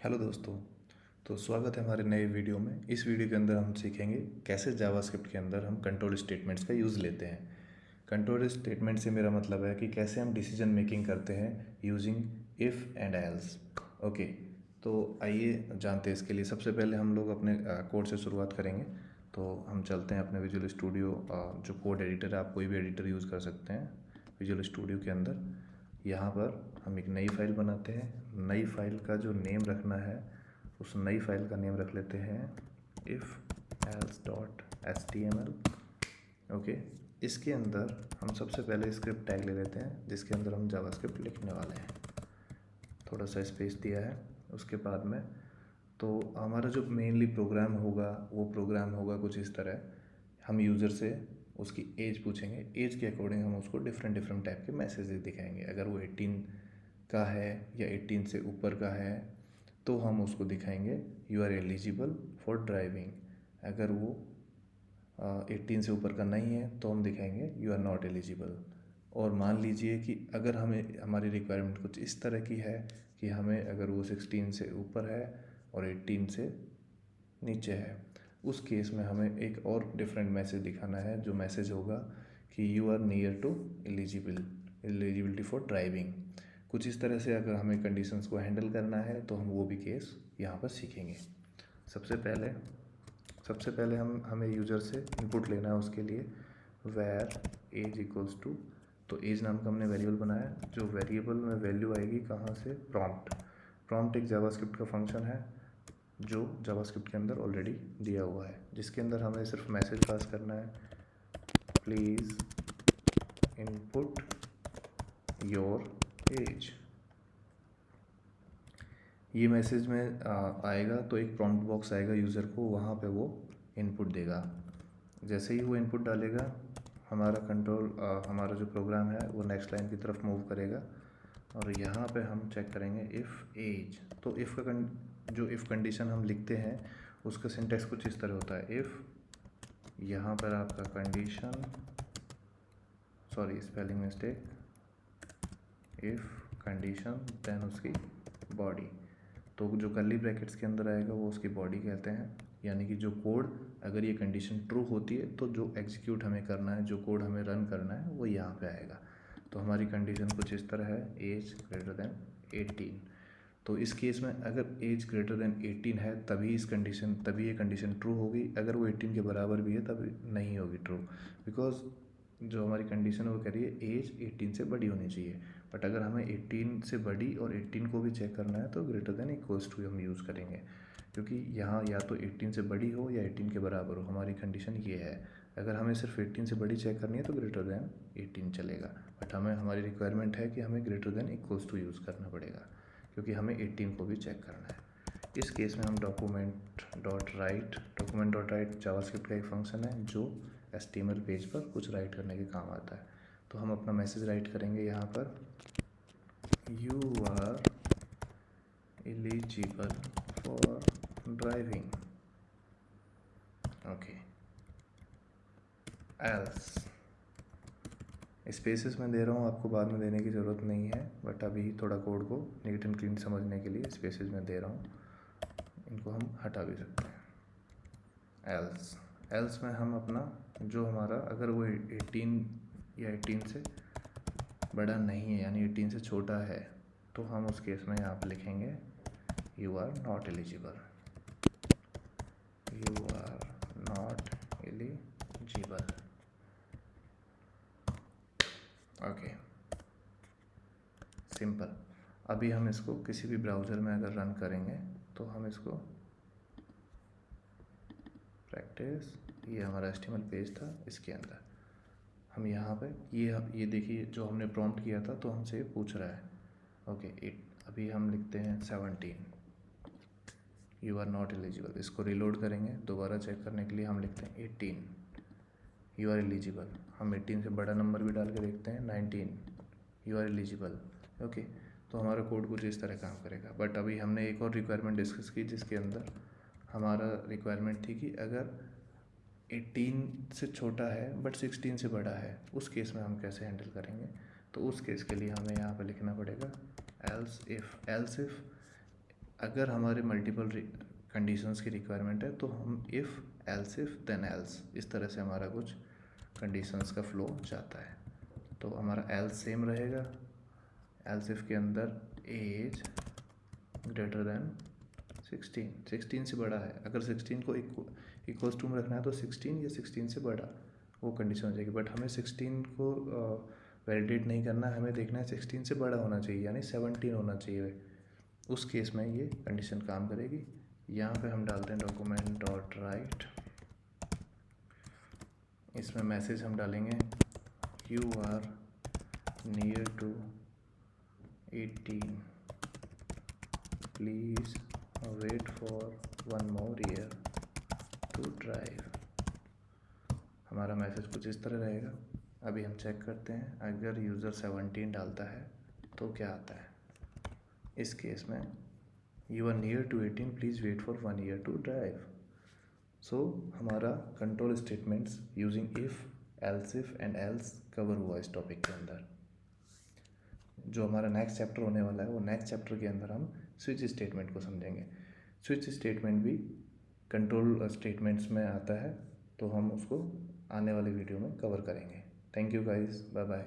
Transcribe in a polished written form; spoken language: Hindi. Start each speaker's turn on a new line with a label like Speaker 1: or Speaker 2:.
Speaker 1: हेलो दोस्तों। तो स्वागत है हमारे नए वीडियो में। इस वीडियो के अंदर हम सीखेंगे कैसे जावास्क्रिप्ट के अंदर हम कंट्रोल स्टेटमेंट्स का यूज़ लेते हैं। कंट्रोल स्टेटमेंट से मेरा मतलब है कि कैसे हम डिसीजन मेकिंग करते हैं using if and else. Okay, तो आइए जानते हैं। इसके लिए सबसे पहले हम लोग अपने कोड से शुरुआत करेंगे। तो हम चलते हैं अपने विजुअल स्टूडियो, जो कोड एडिटर है, आप कोई भी एडिटर यूज़ कर सकते हैं विजुअल स्टूडियो के अंदर। यहाँ पर हम एक नई फाइल बनाते हैं। नई फाइल का जो नेम रखना है, उस नई फाइल का नेम रख लेते हैं if_else.html। ओके, इसके अंदर हम सबसे पहले स्क्रिप्ट टैग ले लेते हैं जिसके अंदर हम जावास्क्रिप्ट लिखने वाले हैं। थोड़ा सा स्पेस दिया है। उसके बाद में तो हमारा जो मेनली प्रोग्राम होगा वो प्रोग्राम होगा कुछ इस तरह। हम यूज़र से उसकी एज पूछेंगे, एज के अकॉर्डिंग हम उसको डिफरेंट डिफरेंट टाइप के मैसेजेस दिखाएंगे। अगर वो 18 का है या 18 से ऊपर का है तो हम उसको दिखाएंगे you are eligible for driving. अगर वो 18 से ऊपर का नहीं है तो हम दिखाएंगे यू आर नॉट एलिजिबल। और मान लीजिए कि अगर हमें हमारी रिक्वायरमेंट कुछ इस तरह की है कि हमें अगर वो 16 से ऊपर है और 18 से नीचे है, उस केस में हमें एक और डिफरेंट मैसेज दिखाना है। जो मैसेज होगा कि you are near to eligibility for driving. कुछ इस तरह से अगर हमें कंडीशंस को हैंडल करना है तो हम वो भी केस यहाँ पर सीखेंगे। सबसे पहले हमें यूज़र से इनपुट लेना है। उसके लिए where age इक्वल्स टू, तो एज नाम का हमने वेरिएबल बनाया। जो वेरिएबल में वैल्यू आएगी कहाँ से? प्रॉम्प्ट एक जावास्क्रिप्ट का फंक्शन है जो जावास्क्रिप्ट के अंदर ऑलरेडी दिया हुआ है, जिसके अंदर हमें सिर्फ मैसेज पास करना है, प्लीज़ इनपुट योर एज। ये मैसेज में आएगा तो एक प्रॉम्प्ट बॉक्स आएगा यूज़र को, वहाँ पे वो इनपुट देगा। जैसे ही वो इनपुट डालेगा हमारा जो प्रोग्राम है वो नेक्स्ट लाइन की तरफ मूव करेगा। और यहाँ पे हम चेक करेंगे इफ़ एज। तो इफ़ का जो इफ़ कंडीशन हम लिखते हैं उसका सिंटेक्स कुछ इस तरह होता है। इफ़, यहाँ पर आपका condition, sorry spelling mistake, if condition then उसकी बॉडी। तो जो कर्ली ब्रैकेट्स के अंदर आएगा वो उसकी बॉडी कहते हैं। यानी कि जो कोड, अगर ये कंडीशन ट्रू होती है तो जो एग्जीक्यूट हमें करना है, जो कोड हमें रन करना है वो यहाँ पे आएगा। तो हमारी कंडीशन कुछ इस तरह है, एज ग्रेटर देन 18। तो इस केस में अगर एज ग्रेटर देन 18 है तभी ये कंडीशन ट्रू होगी। अगर वो 18 के बराबर भी है तभी नहीं होगी ट्रू, बिकॉज जो हमारी कंडीशन है वो कह रही है एज 18 से बड़ी होनी चाहिए। बट अगर हमें 18 से बड़ी और 18 को भी चेक करना है तो ग्रेटर देन इक्वल्स टू हम यूज़ करेंगे, क्योंकि यहाँ या तो 18 से बड़ी हो या 18 के बराबर हो। हमारी कंडीशन ये है। अगर हमें सिर्फ 18 से बड़ी चेक करनी है तो ग्रेटर देन 18 चलेगा। बट हमारी रिक्वायरमेंट है कि हमें greater than equals to use करना पड़ेगा, क्योंकि हमें 18 को भी चेक करना है। इस केस में हम डॉक्यूमेंट डॉट राइट जावास्क्रिप्ट का एक फंक्शन है जो HTML पेज पर कुछ राइट करने के काम आता है। तो हम अपना मैसेज राइट करेंगे यहाँ पर, you are eligible for driving. Okay, else spaces में दे रहा हूँ, आपको बाद में देने की ज़रूरत नहीं है, बट अभी थोड़ा कोड को नीट एंड क्लीन समझने के लिए स्पेसेस में दे रहा हूँ। इनको हम हटा भी सकते हैं। एल्स में हम अपना जो हमारा, अगर वो 18 या 18 से बड़ा नहीं है यानी 18 से छोटा है, तो हम उस केस में यहाँ पर लिखेंगे you are not eligible. You are not eligible. Okay, simple. अभी हम इसको किसी भी ब्राउज़र में अगर रन करेंगे तो हम इसको प्रैक्टिस, ये हमारा HTML पेज था, इसके अंदर हम यहाँ पे ये देखिए जो हमने प्रॉम्प्ट किया था तो हमसे पूछ रहा है। ओके, अभी हम लिखते हैं 17, यू आर नॉट एलिजिबल। इसको रिलोड करेंगे दोबारा चेक करने के लिए, हम लिखते हैं 18, यू आर एलिजिबल। हम 18 से बड़ा नंबर भी डाल के देखते हैं, 19, यू आर एलिजिबल। ओके, तो हमारा कोड कुछ इस तरह काम करेगा। बट अभी हमने एक और रिक्वायरमेंट डिस्कस की जिसके अंदर हमारा रिक्वायरमेंट थी कि अगर 18 से छोटा है बट 16 से बड़ा है, उस केस में हम कैसे हैंडल करेंगे। तो उस केस के लिए हमें यहाँ पर लिखना पड़ेगा एल्स इफ़ अगर हमारे मल्टीपल कंडीशंस की रिक्वायरमेंट है तो हम if, else if, then else, इस तरह से हमारा कुछ कंडीशंस का फ्लो जाता है। तो हमारा एल्स सेम रहेगा, एल्स इफ के अंदर एज ग्रेटर देन 16 से बड़ा है। अगर 16 को इक्वल्स टू में रखना है तो 16 या 16 से बड़ा वो कंडीशन हो जाएगी। बट हमें 16 को वैलिडेट नहीं करना है, हमें देखना है 16 से बड़ा होना चाहिए, यानी 17 होना चाहिए। उस केस में ये कंडीशन काम करेगी। यहाँ पे हम डालते हैं डॉक्यूमेंट डॉट राइट, इसमें मैसेज हम डालेंगे you are near to 18, please wait for 1 more year to drive. हमारा मैसेज कुछ इस तरह रहेगा। अभी हम चेक करते हैं, अगर यूज़र 17 डालता है तो क्या आता है। इस केस में you are near to 18, please wait for 1 year to drive. So हमारा control statements using if, else if and else cover हुआ इस टॉपिक के अंदर। जो हमारा नेक्स्ट चैप्टर होने वाला है वो नेक्स्ट चैप्टर के अंदर हम स्विच स्टेटमेंट को समझेंगे। स्विच स्टेटमेंट भी कंट्रोल स्टेटमेंट्स में आता है, तो हम उसको आने वाले वीडियो में कवर करेंगे। Thank you guys, bye bye.